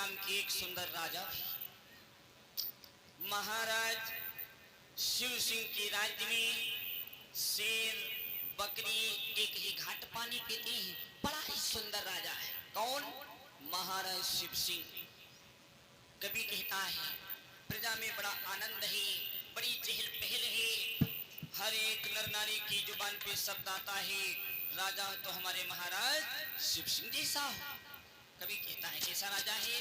नाम की एक सुंदर राजा महाराज शिव सिंह की राज्य में शेर बकरी एक ही घाट पानी पीते हैं। बड़ा ही सुंदर राजा है। कौन? महाराज शिव सिंह। कवि कहता है प्रजा में बड़ा आनंद है, बड़ी चहल पहल है, हर एक नर नारी की जुबान पे शब्द आता है राजा तो हमारे महाराज शिव सिंह जैसा हो। कवि कहता है कैसा राजा है?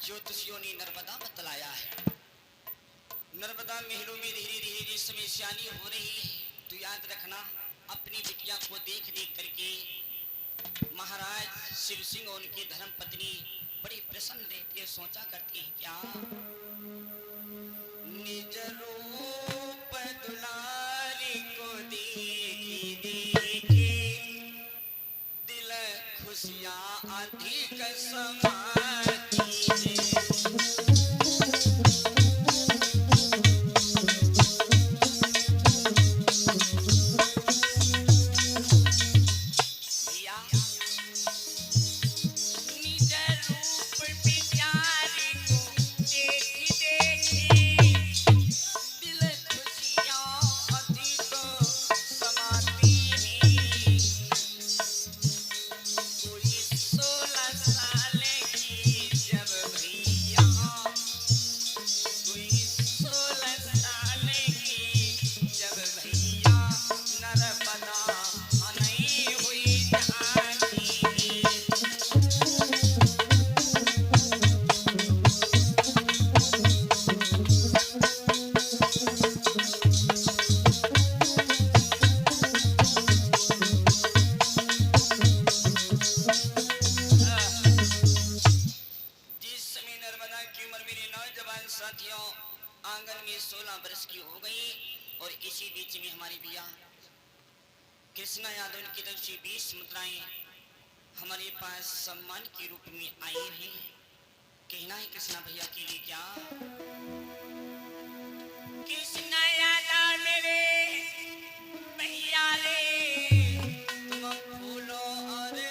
ज्योतिषियों ने नर्मदा बतलाया है। नर्मदा महलों में धीरे धीरे समस्यानी हो रही है, तो याद रखना अपनी बिटिया को देख देख करके महाराज शिव सिंह और उनकी धर्म पत्नी बड़ी प्रसन्न रहती है, सोचा करती है क्या निज रूप दुलारी को देखी देखी दिल खुशियां अधिक समाती है। इसी बीच में हमारे भैया कृष्णा यादव की तरफ से 20 मुद्राएं हमारे पास सम्मान के रूप में आई हैं। कहना है कृष्णा भैया के लिए क्या? कृष्णा यादव मेरे भैया रे, तुम फूलो और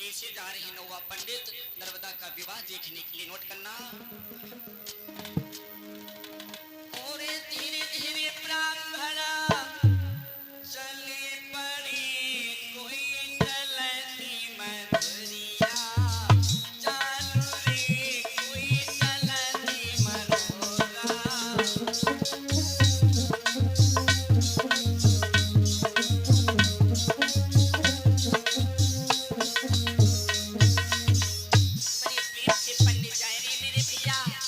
कैसे जा रहे हैं नौवा पंडित नर्मदा का विवाह देखने के लिए? नोट करना। और धीरे धीरे प्राण भरा चली पड़ी कोई चलती मधुरिया, चालू रे कोई चलती मनोरा। पंडित जाए रे मेरे भैया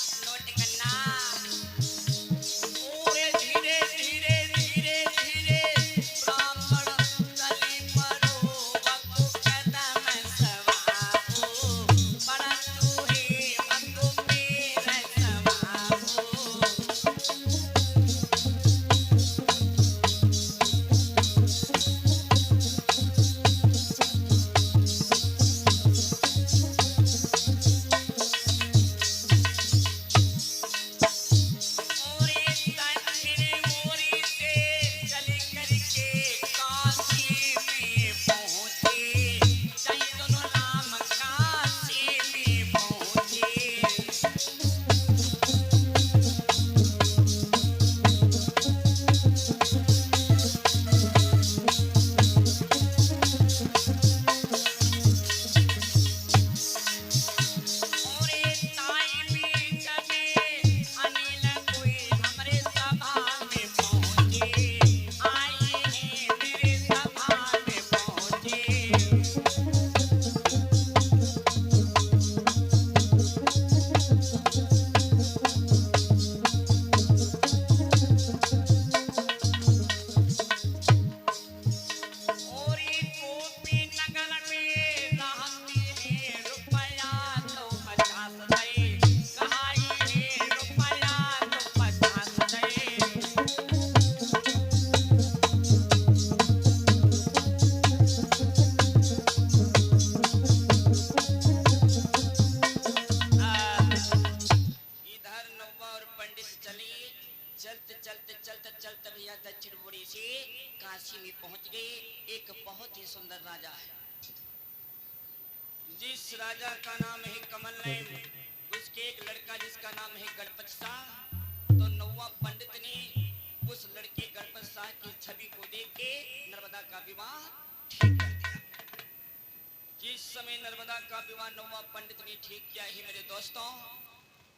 चलते चलते चलते चलते भैया दक्षिण बुड़ी से काशी में पहुंच गए। एक बहुत ही सुंदर राजा है, जिस राजा का नाम है कमल नयन, उसके एक लड़का जिसका नाम है गणपत शाह। तो नौवा पंडित ने उस लड़के गणपत शाह की छवि को देख के नर्मदा का विवाह ठीक कर दिया। जिस समय नर्मदा का विवाह नौवा पंडित ने ठीक किया है मेरे दोस्तों,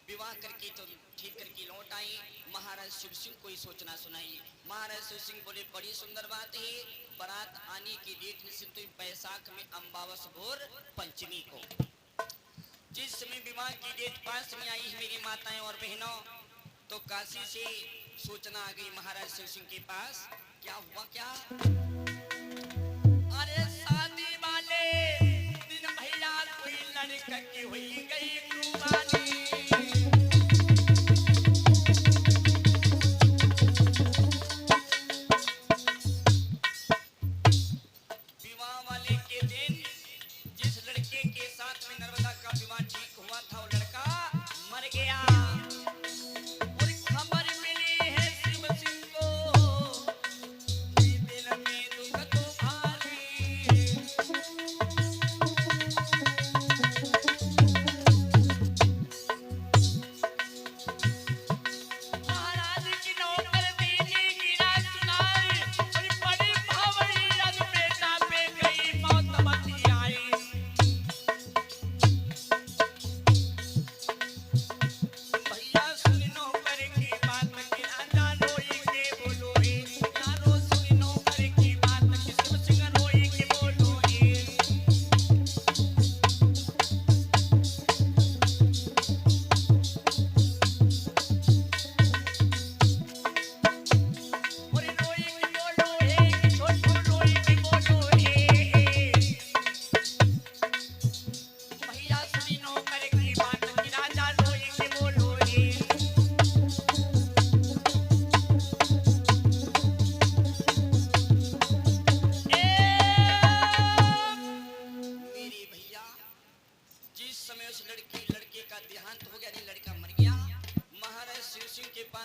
विवाह करके तो ठीक करके लौट आई। महाराज शिव सिंह को ही सोचना सुनाई। महाराज शिव सिंह बोले बड़ी सुंदर बात है, बारात आने की डेट निश्चित हुई बैसाख में अम्बावस भोर पंचमी को। जिस समय विवाह की डेट पास में आई है मेरी माताएं और बहनों, तो काशी से सूचना आ गई महाराज शिव सिंह के पास। क्या हुआ क्या? अरे शादी वाले दिन भैया कोई लड़का की हुई गई कुर्बानी।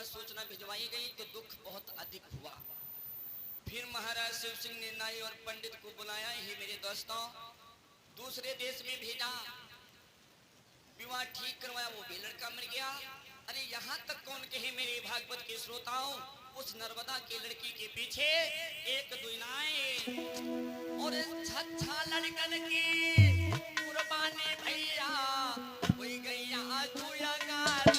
सूचना भिजवाई गई तो दुख बहुत अधिक हुआ। फिर महाराज शिव सिंह ने नाई और पंडित को बुलाया। ही मेरे दोस्तों, दूसरे देश में भेजा, विवाह ठीक करवाया, वो भी लड़का मर गया। अरे यहाँ तक कौन कहे मेरे भागवत के श्रोताओं, उस नर्मदा के लड़की के पीछे एक दुनाए और छच्छा लड़कन की कुर्बानी भैया हुई गैया दुयागारी।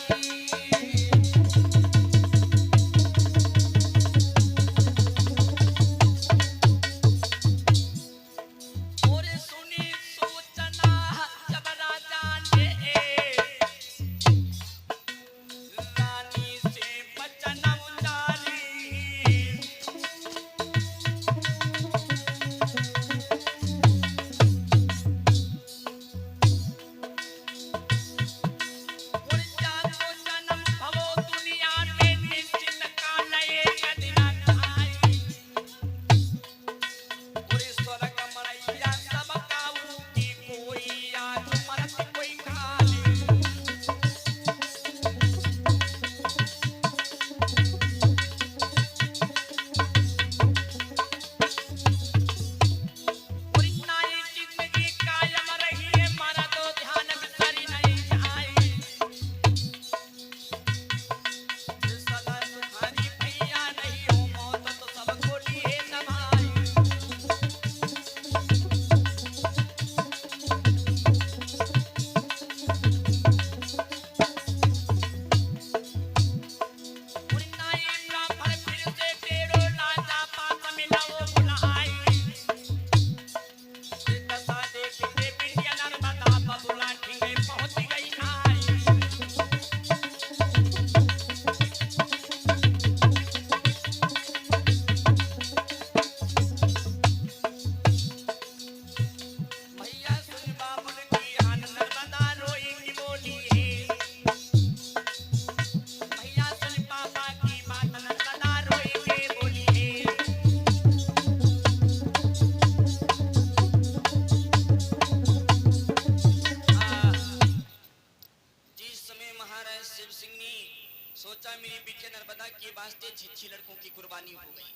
के वास्ते 6 लड़कों की कुर्बानी हो गई।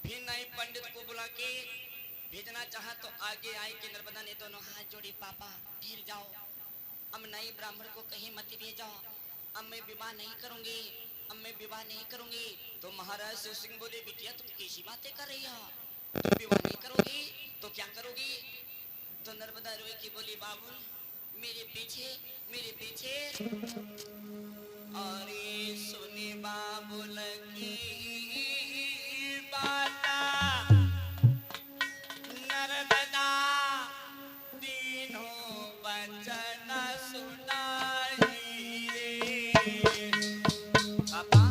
फिर नए पंडित को बुला के भेजना चाहा तो आगे आए कि नर्मदा ने दोनों हाथ जोड़े, पापा ठहर जाओ, अब नए ब्राह्मण को कहीं मत भेजो, अब मैं विवाह नहीं करूंगी, अब मैं विवाह नहीं करूंगी। तो महाराज शिव सिंह बोले, बिटिया तुम कैसी बातें कर रही हो, तुम विवाह नहीं करोगी तो क्या करोगी? तो नर्मदा रोई की बोली, बाबुल मेरे पीछे, मेरे पीछे। अरे सुनी बाबुल की बाता, नर्मदा तीनों वचन सुनाई रे। पापा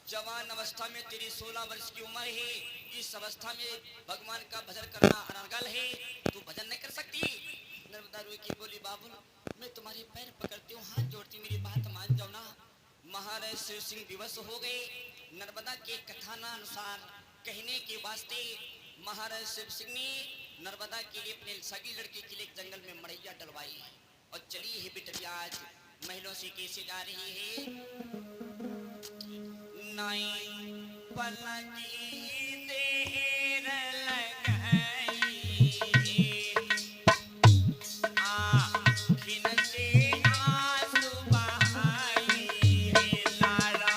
जवान अवस्था में तेरी 16 वर्ष की उम्र है, इस अवस्था में भगवान का भजन करना अनर्गल है, तू भजन नहीं कर सकती। नर्मदा रोई की बोली, बाबुल मैं तुम्हारे पैर पकड़ती हूँ, हाथ जोड़ती, मेरी बात मान जाओ ना। महाराज शिव सिंह विवश हो गए। नर्मदा के कथाना अनुसार कहने के वास्ते महाराज शिव सिंह ने नर्मदा के लिए अपने सगी लड़की के लिए जंगल में मड़ैया डलवाई और चली है बिटिया आज महलों से कैसे जा रही है। नाई पलकी देर लगाई, आँखिन से आंसू बहाई है लारा।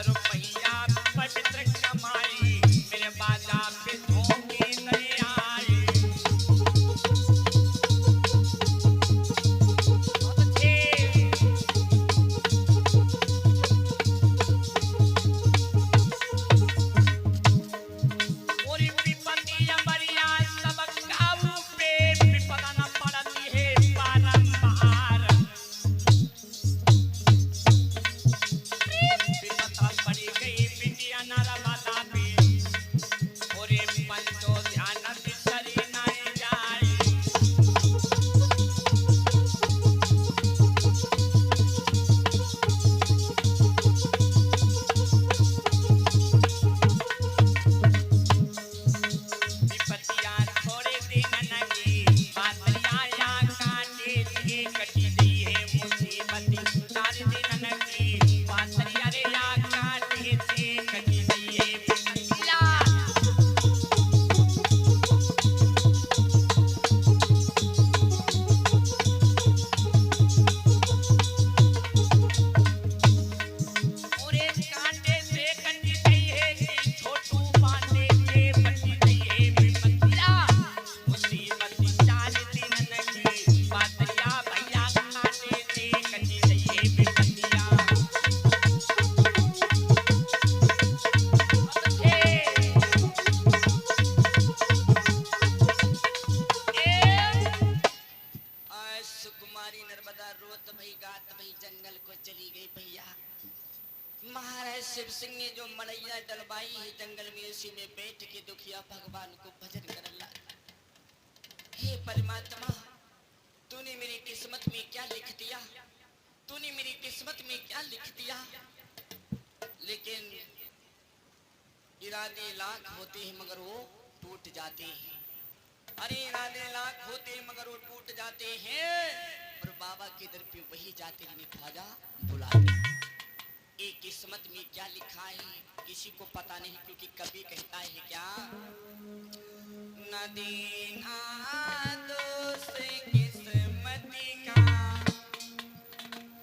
रुपया पवित्र कमाई मेरे बाजा पे धोखे नहीं आई। बहुत अच्छे। और विपत्ति अमरिया सब काबू पे विपदा न पड़ती है बारंबार। विपदा पड़ी गई बिटिया नर्मदा पे और पंचो ध्यान बिसरी नहीं जाए। विपत्तियां थोड़े दिन लगी बादलियां या काटे से कटी गई है मुसीबत। 4 दिन लगी बादलियां रे या काटे से कटी गई है विपत्तियां। और एक कांटे से कटी गई है कि छोटू बांधे से कटी गई है विपत्तियां। मुसीबत 4 दिन लगी बादलियां भैया कांटे से कटी गई है विपत्तियां। अच्छे। आज सुकुमारी नर्मदा रोत भई गात भई जंगल को चली गई भैया। महाराज शिव सिंह ने जो मड़ैया डलवाई है जंगल में उसी में बैठ के दुखिया भगवान को भजन कर लगा। हे परमात्मा, तूने मेरी किस्मत में क्या लिख दिया, तूने मेरी किस्मत में क्या लिख दिया। लेकिन इरादे लाख होते हैं मगर वो टूट जाते हैं। अरे इरादे लाख होते हैं मगर वो टूट जाते हैं। और बाबा के दर पे वही जाते हैं ख्वाजा बुलाते। ये किस्मत में क्या लिखा है किसी को पता नहीं, क्योंकि कभी कहता है क्या, न देना दोस्त किस्मती का।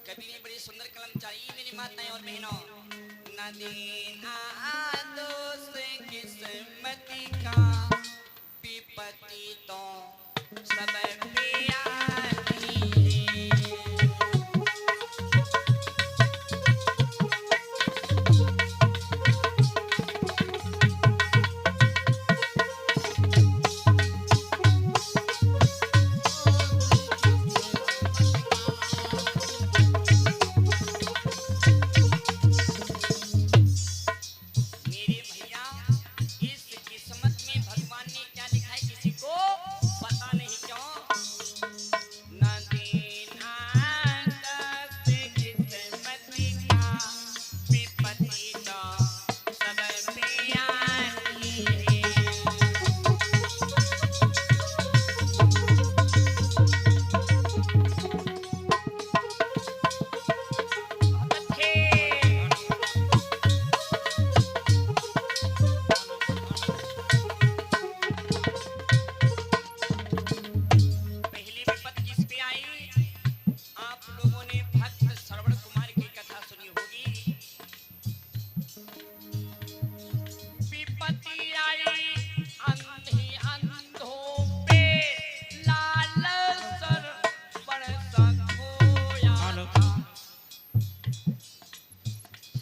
कभी ने बड़ी सुंदर कलम चाहिए मेरी माताएं और बहनों। न देना दोस्त किस्मती का, विपत्ति तो सब पे आती है। मेरे भैया, इस किस्मत में भगवान ने क्या लिखा है किसी को पता नहीं क्यों। न देना दस किस्मती का, विपत्ति तो सब पे आती है। बहुत अच्छे। पहली विपत्ति किस पे आई? आप लोगों ने भक्त श्रवण कुमार की कथा सुनी होगी। विपत्ति आई अंधी अंधों पे, लाल सर बरसा खोया था।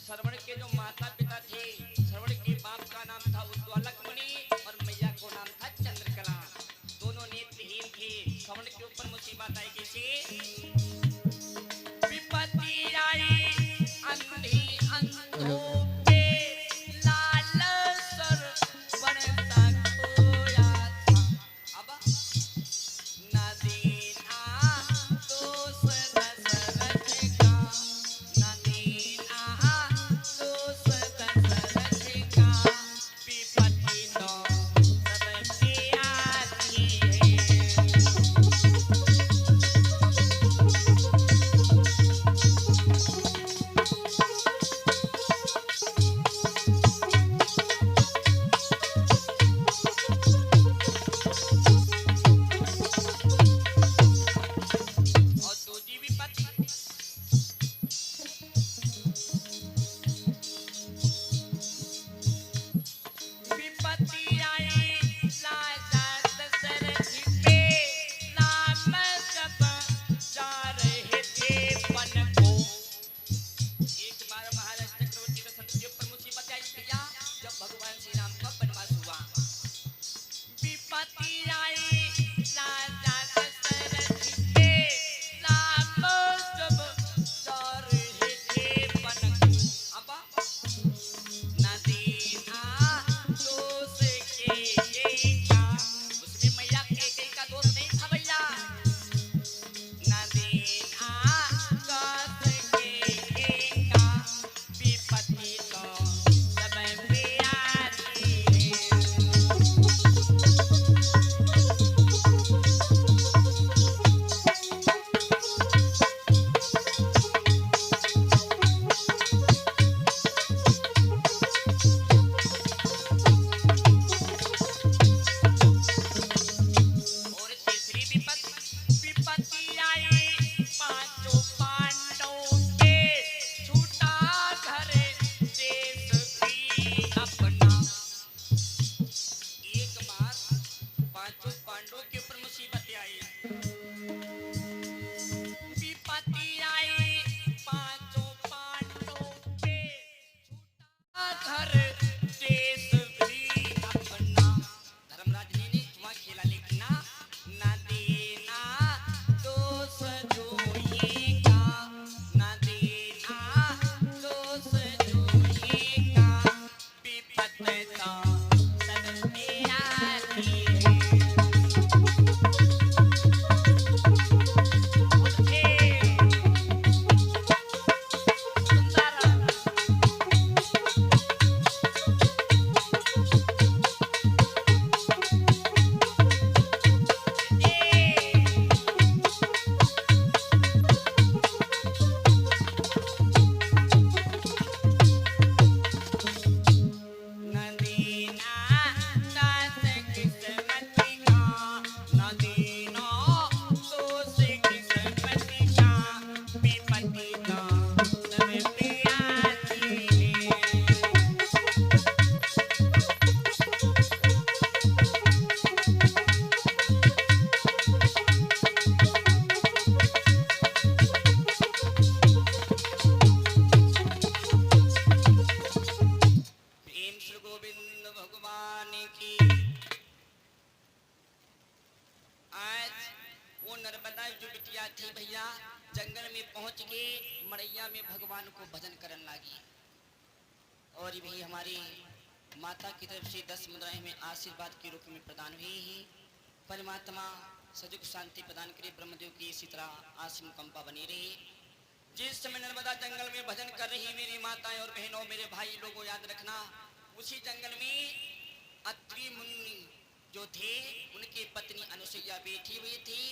श्रवण के जो माता पिता थे, श्रवण के बाप का नाम था उद्वालकमणि और मैया को नाम था चंद्रकला। दोनों नेत्रहीन थे। श्रवण के ऊपर मुसीबत आई कैसे? विपत्ति आई अंधी अंधों पे, लाल सर बरसा खोया था। अब न देना दोस्त दशरथ का, न देना दोस्त दशरथ का, विपत्ति तो सब पे आती है। घर देश भी अपना। धर्मराज ने जुआ खेला लेकिन ना देना दोष जोएगा, ना देना दोष जोएगा, विपत तो सब पे आती है। जंगल में पहुंच के मड़ैया में भगवान को भजन करने लगी। और भी हमारी माता की तरफ से 10 मुद्राएं में आशीर्वाद के रूप में प्रदान हुई है। परमात्मा सजुग शांति प्रदान करे, ब्रह्मदेव की इसी तरह आसिम कंपा बनी रही। जिस समय नर्मदा जंगल में भजन कर रही मेरी माताएं और बहनों, मेरे भाई लोगों, याद रखना उसी जंगल में अत्रि मुनि जो थे उनकी पत्नी अनुसुईया बैठी हुई थी।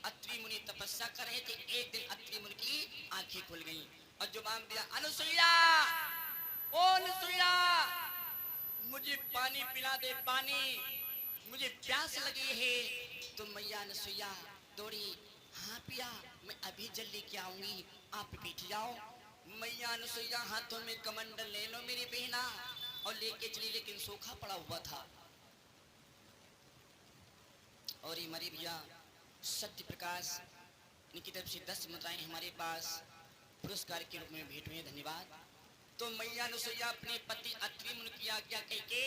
अत्रि मुनि तपस्या कर रहे थे। एक दिन अत्रि मुनि की आंखें खुल गईं और जुबान दिया, अनुसुईया, ओ अनुसुईया, मुझे पानी पिला दे, पानी, मुझे प्यास लगी है। तो मैया अनुसुईया दौड़ी, हाँ पिया, मैं अभी जल लेके आऊंगी, आप बैठ जाओ। मैया अनुसुईया हाथों में कमंडल ले लो मेरी बहना, और लेके चली, लेकिन सूखा पड़ा हुआ था। और ये हमारी भैया सत्य प्रकाश, इनकी तरफ से 10 मुद्राएं हमारे पास पुरस्कार के रूप में भेंट हुई। धन्यवाद। तो मैया अनुसुईया अपने पति अत्रि मुनि की आज्ञा कह के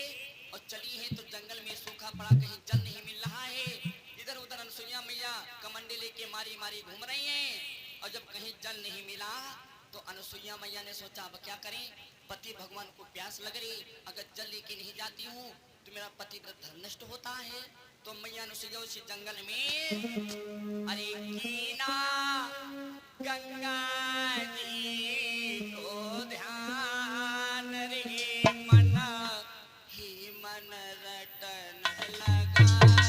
और चली है। तो जंगल में सूखा पड़ा, कहीं जल नहीं मिल रहा है। इधर उधर अनुसुईया मैया कमंडे लेके मारी मारी घूम रही हैं। और जब कहीं जल नहीं मिला तो अनुसुईया मैया ने सोचा अब क्या करें, पति भगवान को प्यास लग रही, अगर जल लेके नहीं जाती हूँ तो मेरा पति धर्म नष्ट होता है। तो मैया अनुसुईया उसी जंगल में अरे कीना गंगा जी को ध्यान रे मन, ही मन रटन लगाई।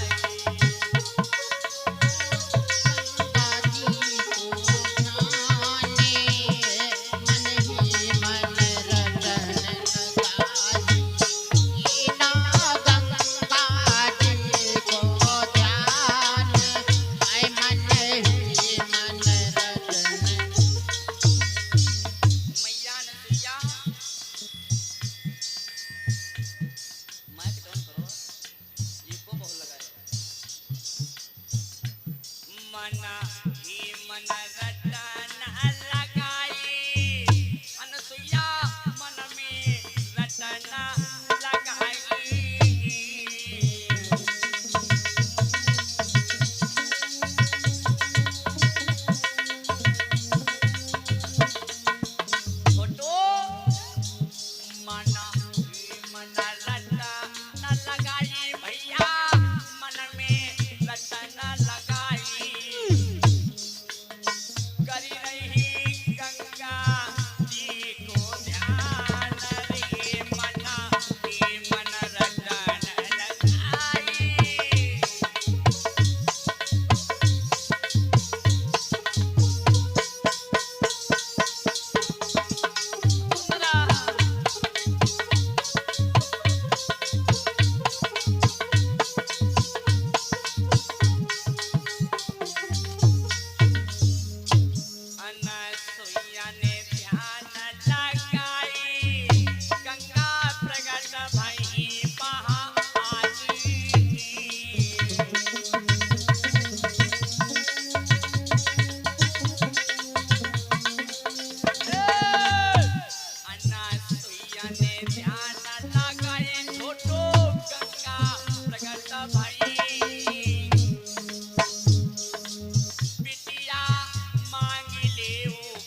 ध्यान लगाए छोटो गंगा प्रगट भई बिटिया मांग ले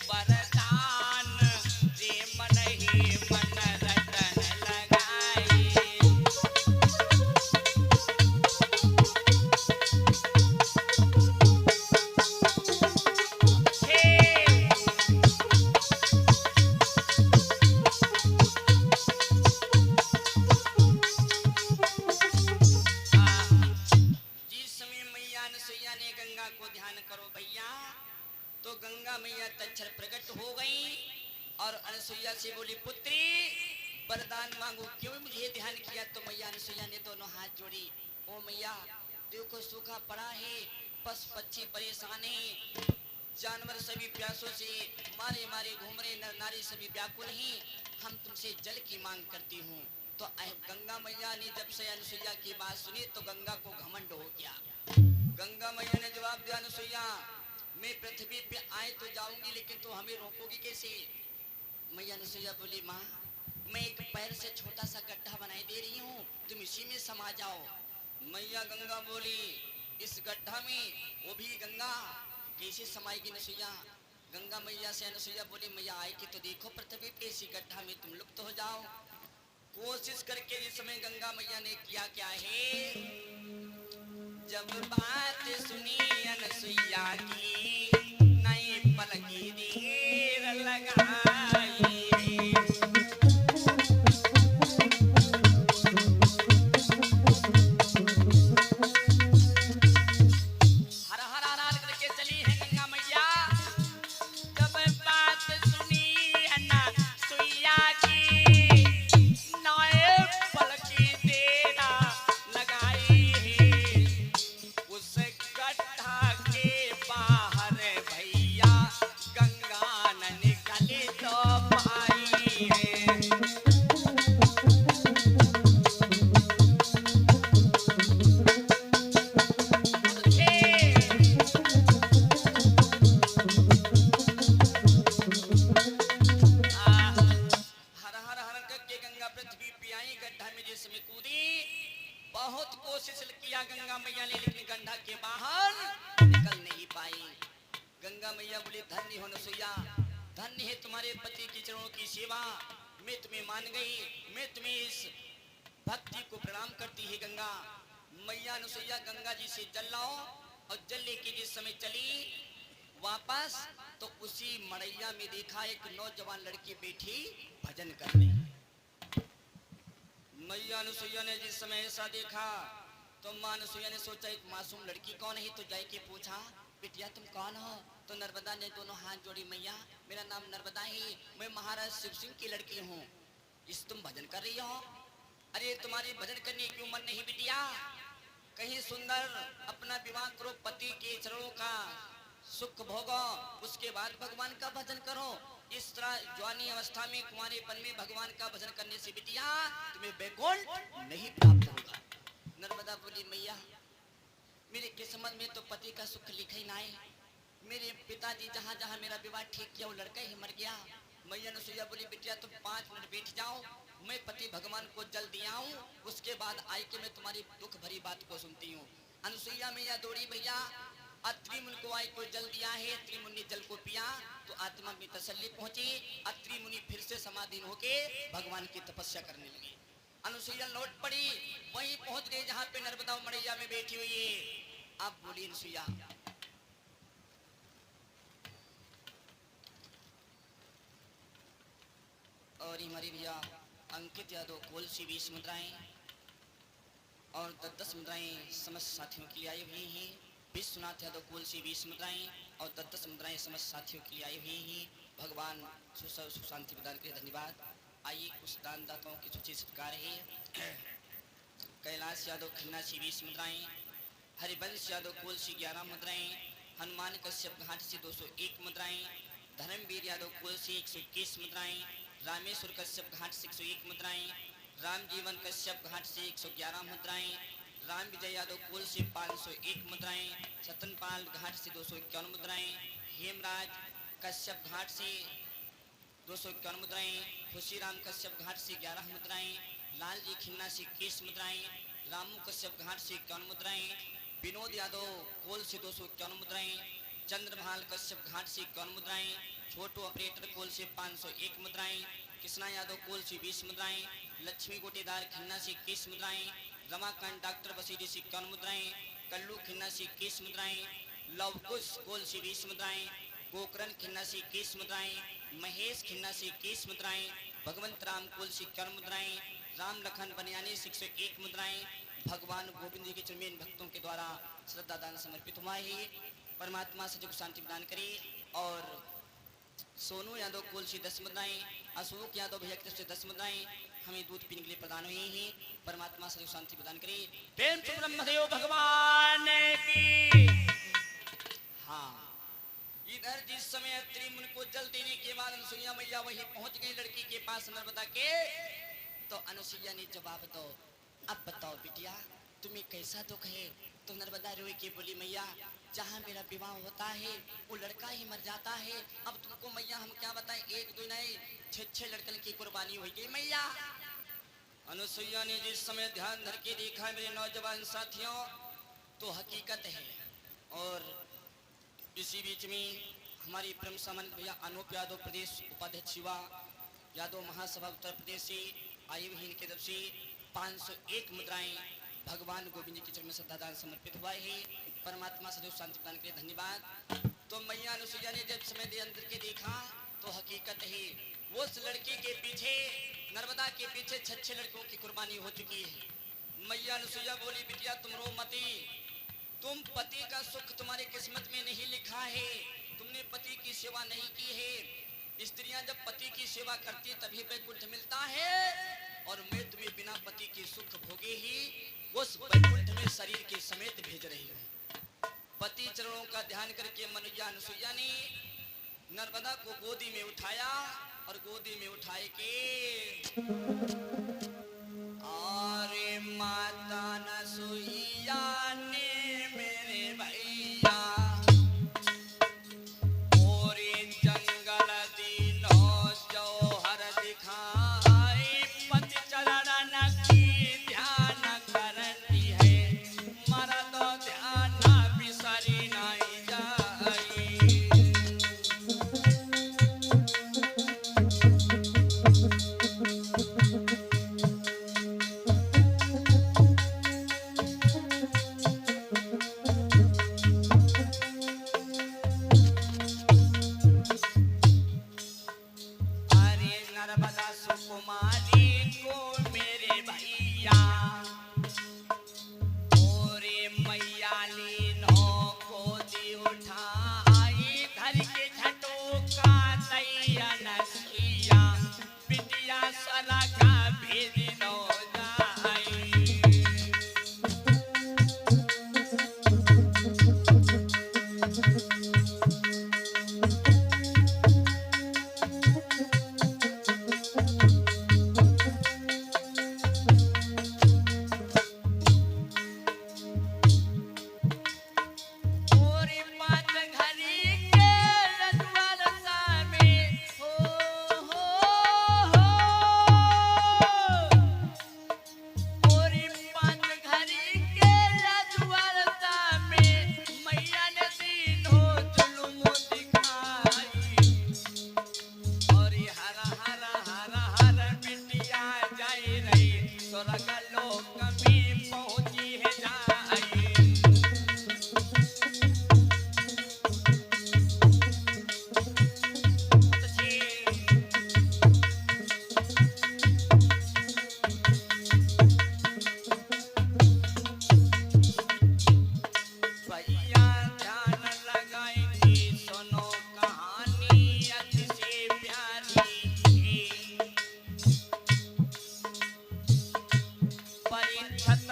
वरदान रे मन ही मन रतन लगाए हे जिस समय मैया अनसुईया ने गंगा को ध्यान करो भैया तो गंगा मैया तत्क्षण प्रकट हो गई और अनसुईया से बोली पुत्री वरदान मांगो क्यों मुझे ध्यान किया तो मैया अनसुईया ने दोनों हाथ जोड़ी ओ मैया देखो सूखा पड़ा है पशु पक्षी परेशान है जानवर सभी प्यासों से मारे मारे घूम रहे नर नारी सभी व्याकुल हैं हम तुमसे जल की मांग करती हूँ तो गंगा मैया ने जब से अनसुईया की बात सुनी तो गंगा को घमंड हो गया गंगा मैया ने जवाब दिया अनसुईया मैं पृथ्वी पे आए तो जाऊंगी लेकिन तो हमें रोकोगी कैसे मैया अनसुईया बोली माँ मैं एक पैर से छोटा सा गड्ढा बनाई दे रही हूँ तुम इसी में समा जाओ मैया गंगा बोली इस गड्ढा में वो भी गंगा कैसे समाएगी अनसुईया गंगा मैया से अनसुईया बोली मैया आएगी तो देखो पृथ्वी पे इसी गड्ढा में तुम लुप्त हो जाओ कोशिश करके इस समय गंगा मैया ने किया क्या है जब बात सुनी अनसुईया की नई पल की देर लगाई हर हर हर हर करके चली है गंगा मैया जब बात सुनी अनसुईया की नए पल की देर लगाई है उस गड्ढा के बाहर भैया गंगा न निकली तो पाई है हर हर हर करके गंगा पृथ्वी पे आई गड्ढा में जिस समय कूदी बहुत कोशिश किया गंगा मैया ने लेकिन गड्ढा के बाहर निकल नहीं पाई गंगा मैया बोली धन्य हो अनसुईया धन्य है तुम्हारे पति की चरणों की सेवा मैं तुम्हें मान गई मैं तुम्हें इस भक्ति को प्रणाम करती है गंगा मैया अनसुईया गंगा जी से जल लाओ और जल लेके जिस समय चली वापस तो उसी मड़ैया में देखा एक नौजवान लड़की बैठी भजन करने मैया अनसुईया ने जिस समय ऐसा देखा तो मां अनसुईया ने सोचा एक मासूम लड़की कौन है तो जाके पूछा बिटिया तुम कौन हो तो नर्मदा ने दोनों हाथ जोड़ी मैया मेरा नाम नर्मदा है मैं महाराज शिव सिंह की लड़की हूँ इस तुम भजन कर रही हो अरे तुम्हारी भजन करने की उम्र नहीं बिटिया कहीं सुंदर अपना विवाह करो पति के चरणों का सुख भोगो उसके बाद भगवान का भजन करो इस तरह जवानी अवस्था में कुंवारेपन में भगवान का भजन करने से बिटिया तुम्हें वैकुंठ नहीं प्राप्त होगा नर्मदा बोली मैया मेरे किस्मत में तो पति का सुख लिखा ही ना है मेरे पिताजी जहाँ जहाँ मेरा विवाह ठीक किया वो लड़का ही मर गया मैया अनसुईया बोली बिटिया तुम 5 मिनट बैठ जाओ मैं पति भगवान को जल दिया हूँ उसके बाद आई के मैं तुम्हारी दुख भरी बात को सुनती हूँ अनसुईया मैया दौड़ी भैया अत्रि मुनि को आई को जल दिया है अत्रि मुनि ने जल को पिया तो आत्मा में तसल्ली पहुंची अत्रि मुनि फिर से समाधीन होके भगवान की तपस्या करने लगे अनसुईया लौट पड़ी वहीं पहुंच गई जहाँ पे नर्मदा मड़ैया में बैठी हुई है आप बोली अनसुईया और हमारी भैया अंकित यादव कोल सी 20 मुद्राएं और 10 मुद्राएं समस्त साथियों के लिए आई हुई हैं विश्वनाथ यादव कोल सी 20 मुद्राएं और 10 मुद्राएं समस्त साथियों के लिए आई हुई हैं भगवान सुख शांति प्रदान के लिए धन्यवाद आइए कुछ दानदाताओं की सूची सत्कार है कैलाश यादव खन्ना सी 20 मुद्राएं हरिवंश यादव कोल सी 11 मुद्राएं हनुमान कश्यप घाट से 201 मुद्राएं धर्मवीर यादव कोल से 121 मुद्राएं रामेश्वर कश्यप घाट से 101 मुद्राएं राम जीवन कश्यप घाट से 111 मुद्राएं राम विजय यादव कोल से 501 मुद्राएं सतनपाल घाट से 251 मुद्राएं हेमराज कश्यप घाट से 251 मुद्राएं, खुशीराम कश्यप घाट से 11 मुद्राएं, लालजी खन्ना से 21 मुद्राएं, रामू कश्यप घाट से 51 मुद्राएं, विनोद यादव कोल से 251 मुद्राएं, चंद्रभाल कश्यप घाट से 51 मुद्राएं, छोटू ऑपरेटर कोल से 501 मुद्राएं, कृष्णा यादव कोल से 20 मुद्राएं, लक्ष्मी गोटेदार खन्ना से 21 मुद्राएं, रमाकांत डॉक्टर बसीरी से 51 मुद्राएं, कल्लू खन्ना से 21 मुद्राएं, लवकुश कोल से 20 मुद्राएं, गोकरण खन्ना से 21 मुद्राएं, महेश खन्ना से 21 मुद्राएं, भगवंत राम कुल से 51 मुद्राएं, राम लखन बनियानी 101 मुद्राएं, भगवान गोविंद जी के चरमेन भक्तों के द्वारा श्रद्धा दान समर्पित हुआ है। परमात्मा से जो शांति प्रदान करे। और सोनू यादव कुल से 10 मुद्राएं, अशोक यादव भैया की तरफ से 10 मुद्राएं हमें दूध पीने के लिए प्रदान हुई हैं। परमात्मा से जो शांति प्रदान करे। प्रेम से ब्रह्मदेव भगवान की। हाँ, इधर जिस समय त्रिमुन को जल देने के बाद अनुसुईया मैया वहीं पहुंच गई लड़की के पास नर्मदा के। तो अनुसुईया ने जवाब दो, अब बताओ बिटिया तुम्हें कैसा दुख है। तो नर्मदा रोई के बोली, मैया जहाँ मेरा विवाह होता है वो लड़का ही मर जाता है। अब तुमको मैया हम क्या बताएं, एक दो नहीं 6 लड़कन की कुर्बानी हुई गई मैया। अनुसुईया ने जिस समय ध्यान धर के देखा मेरे नौजवान साथियों, तो हकीकत है। और इसी बीच में हमारी परम सम्मानित भैया अनूप यादव प्रदेश उपाध्यक्ष युवा यादव महासभा उत्तर प्रदेश से आई हुई इनकी तरफ से 501 मुद्राएं भगवान गोविंद जी के चरण में श्रद्धादान समर्पित हुआ है। परमात्मा से जो शांति प्रदान के लिए धन्यवाद। तो मैया अनुसुईया ने जब समय दे अंदर के देखा तो हकीकत है उस लड़की के पीछे नर्मदा के पीछे 6 लड़कों की कुर्बानी हो चुकी है। मैया अनुसुईया बोली, बिटिया तुम रो मती, तुम पति का सुख तुम्हारी किस्मत में नहीं लिखा है, तुमने पति की सेवा नहीं की है। स्त्रियां जब पति की सेवा करती तभी वैकुंठ मिलता है, और मैं तुम्हें बिना पति के सुख भोगे ही उस वैकुंठ में शरीर के समेत भेज रही हूँ। पति चरणों का ध्यान करके मैया अनुसुईया ने नर्मदा को गोदी में उठाया, और गोदी में उठाए के अरे माता अनुसुईया ने मेरे भैया पूरे जंगल दिनों जौहर दिखाई, पति चरण की ध्यान करती है, मरद ध्यान बिसरी नहीं जाई। अरे नर्मदा सुकुमारी को मेरे भैया ओरे मैया लीनों को दी उठाई, घर के झटों का दैया नसिया, बिटिया सला का भेद नो जाई। ओरे पात घरी के रजवालता में हो ओरे पात घरी के रजवालता में मैया ने दीनो जुल्म दिखाई, और हरा हरा हरा हरा बिटिया जाई रही, स्वर्ग लोक में पहुंची है जाई। भैया ध्यान लगाएंगे, सुनो कहानी अति से प्यारी। परीक्षित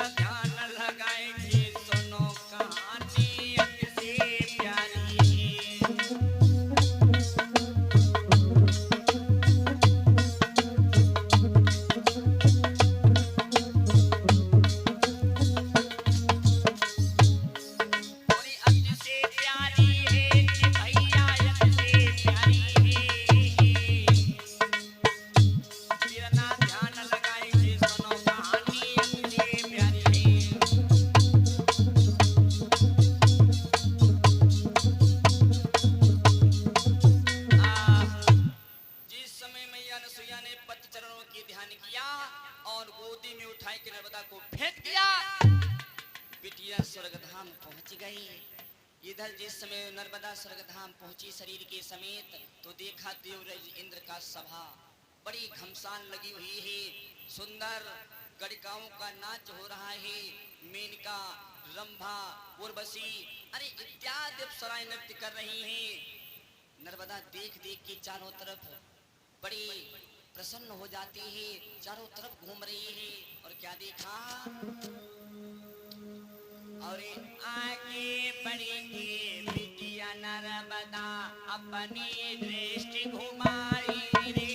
किया और गोदी में उठाए के नर्मदा को फेंक दिया। बिटिया स्वर्गधाम पहुंच गई। इधर जिस समय नर्मदा स्वर्गधाम पहुंची शरीर के समेत तो देखा देवराज इंद्र का सभा बड़ी घमसान लगी हुई है। सुंदर गणिकाओं का नाच हो रहा है। मेनका, रंभा, उर्वशी अरे इत्यादि अप्सराएं नृत्य कर रही हैं। नर्मदा देख देख के चारों तरफ बड़ी प्रसन्न हो जाती है, चारों तरफ घूम रही है और क्या देखा और आगे बढ़ेंगे बिटिया नर्मदा अपनी दृष्टि घुमाई रे।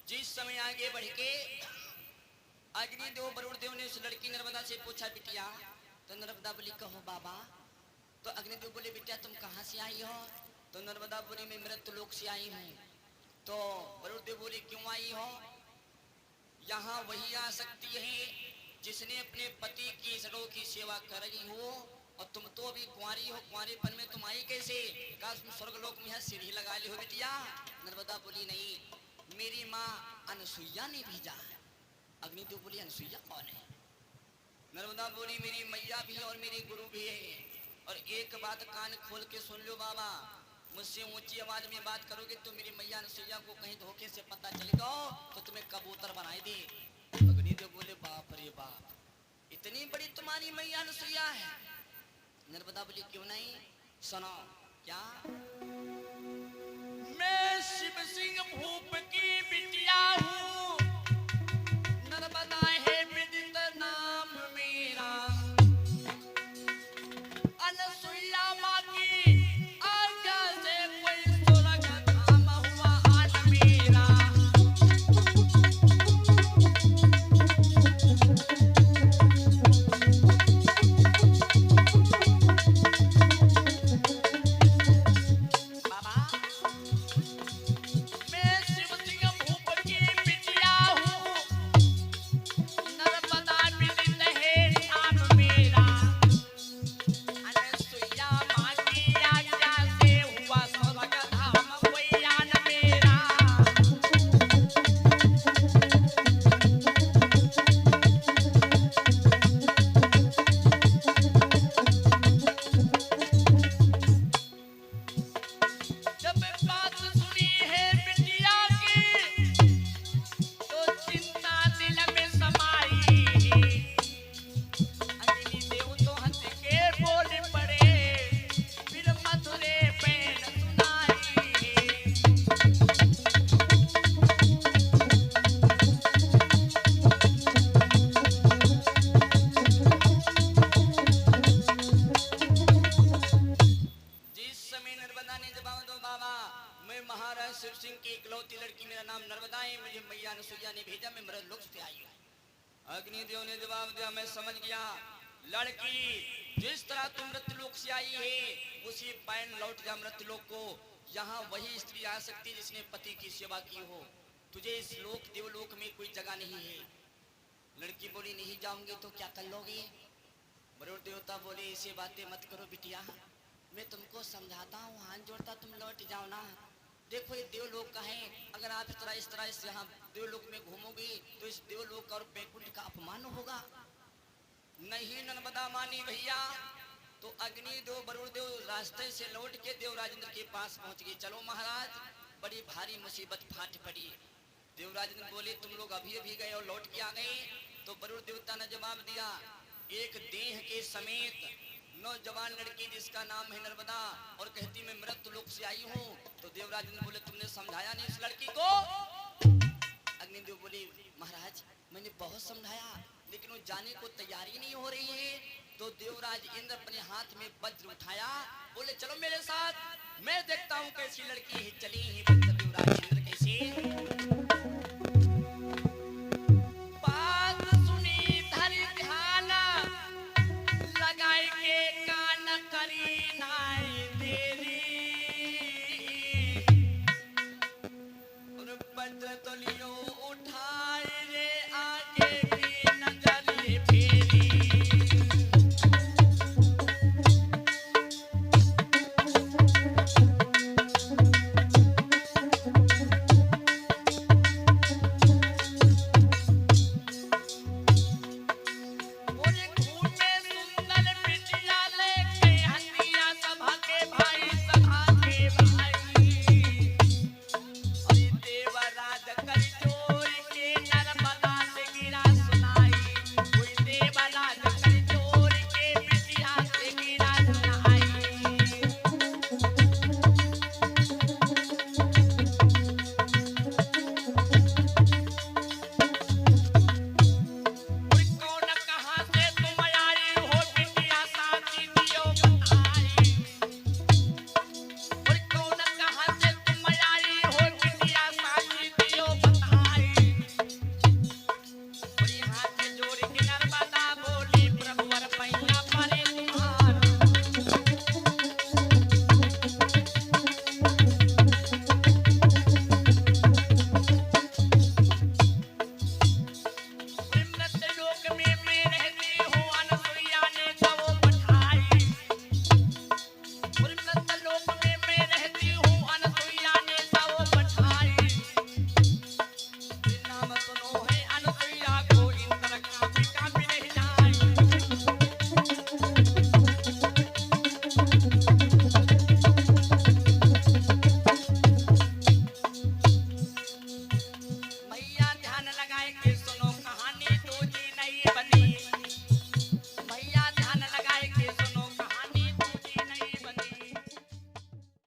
जिस समय आगे बढ़ के अग्निदेव वरुण देव ने उस लड़की नर्मदा से पूछा बिटिया, तो नर्मदा बोली कहो बाबा। तो अग्निदेव बोले बिटिया तुम कहाँ से आई हो? तो नर्मदा बोली मैं मृत्यु लोक से आई हूँ। तो वरुण देव बोले क्यों आई हो? यहाँ वही आ सकती है जिसने अपने पति की सड़ों की सेवा कर रही हो, और तुम तो अभी कुंवारी हो, कुंवारेपन में तुम आई कैसे? कहा तुम स्वर्गलोक में सीढ़ी लगा ली हो बिटिया। नर्मदा बोली नहीं, मेरी माँ अनसुईया ने भेजा है। अग्निदेव बोली अनसुईया कौन है? नर्मदा बोली मेरी मैया भी है और मेरी गुरु भी है। और एक बात कान खोल के सुन लो बाबा, मुझसे ऊंची आवाज में बात करोगे तो मेरी मैया अनसुईया को कहीं धोखे से पता चलेगा तो तुम्हें कबूतर बनाए दे। अग्निदेव बोले बाप रे बाप, इतनी बड़ी तुम्हारी मैया अनसुईया है? नर्मदा बोली क्यों नहीं, सुनो क्या। मैं शिव सिंह भूप की बिटिया हूँ, नर्मदा है विदित नाम मेरा। अनसुईया माँ की आज्ञा से कोई स्वर्ग धाम हुआ आज मेरा। बाबा मैं शिव सिंह भूप बाबा, मैं महाराज शिव सिंह की इकलौती लड़की, मेरा नाम नर्मदा है, मुझे मैया अनुसुईया ने भेजा, मैं मृतलोक से आई हूँ। अग्निदेव ने जवाब दिया, मैं समझ गया लड़की, जिस तरह तुम मृतलोक से आई है उसी पैन लौट जा मृतलोक को। यहाँ वही स्त्री आ सकती है जिसने पति की सेवा की हो। तुझे इस लोक देवलोक में कोई जगह नहीं है। लड़की बोली, नहीं जाऊंगी तो क्या कर लोगे? वरुण देवता बोले, ऐसे बातें मत करो बिटिया, मैं तुमको समझाता हूँ, हाथ जोड़ता, तुम लौट जाओ ना। देखो ये देवलोक का है, अगर आप इस तरह इस यहाँ देवलोक में घूमोगे तो इस देवलोक और बैकुंठ का अपमान होगा। नहीं नर्मदा मानी भैया, तो अग्निदेव वरुण देव रास्ते से लौट के देवराजेंद्र के पास पहुंच गए। चलो महाराज, बड़ी भारी मुसीबत फाट पड़ी। देवराजेंद्र बोले, तुम लोग अभी अभी गए और लौट के आ गए? तो वरुण देवता ने जवाब दिया, एक देह के समेत नौजवान लड़की जिसका नाम है नर्मदा और कहती मैं मृतलोक से आई हूँ। तो देवराजेंद्र बोले, तुमने समझाया नहीं इस लड़की को? अग्निदेव बोले, महाराज मैंने बहुत समझाया लेकिन वो जाने को तैयारी नहीं हो रही है। तो देवराज इंद्र अपने हाथ में वज्र उठाया, बोले चलो मेरे साथ, मैं देखता हूँ कैसी लड़की है। चली ही देवराज इंद्र कैसे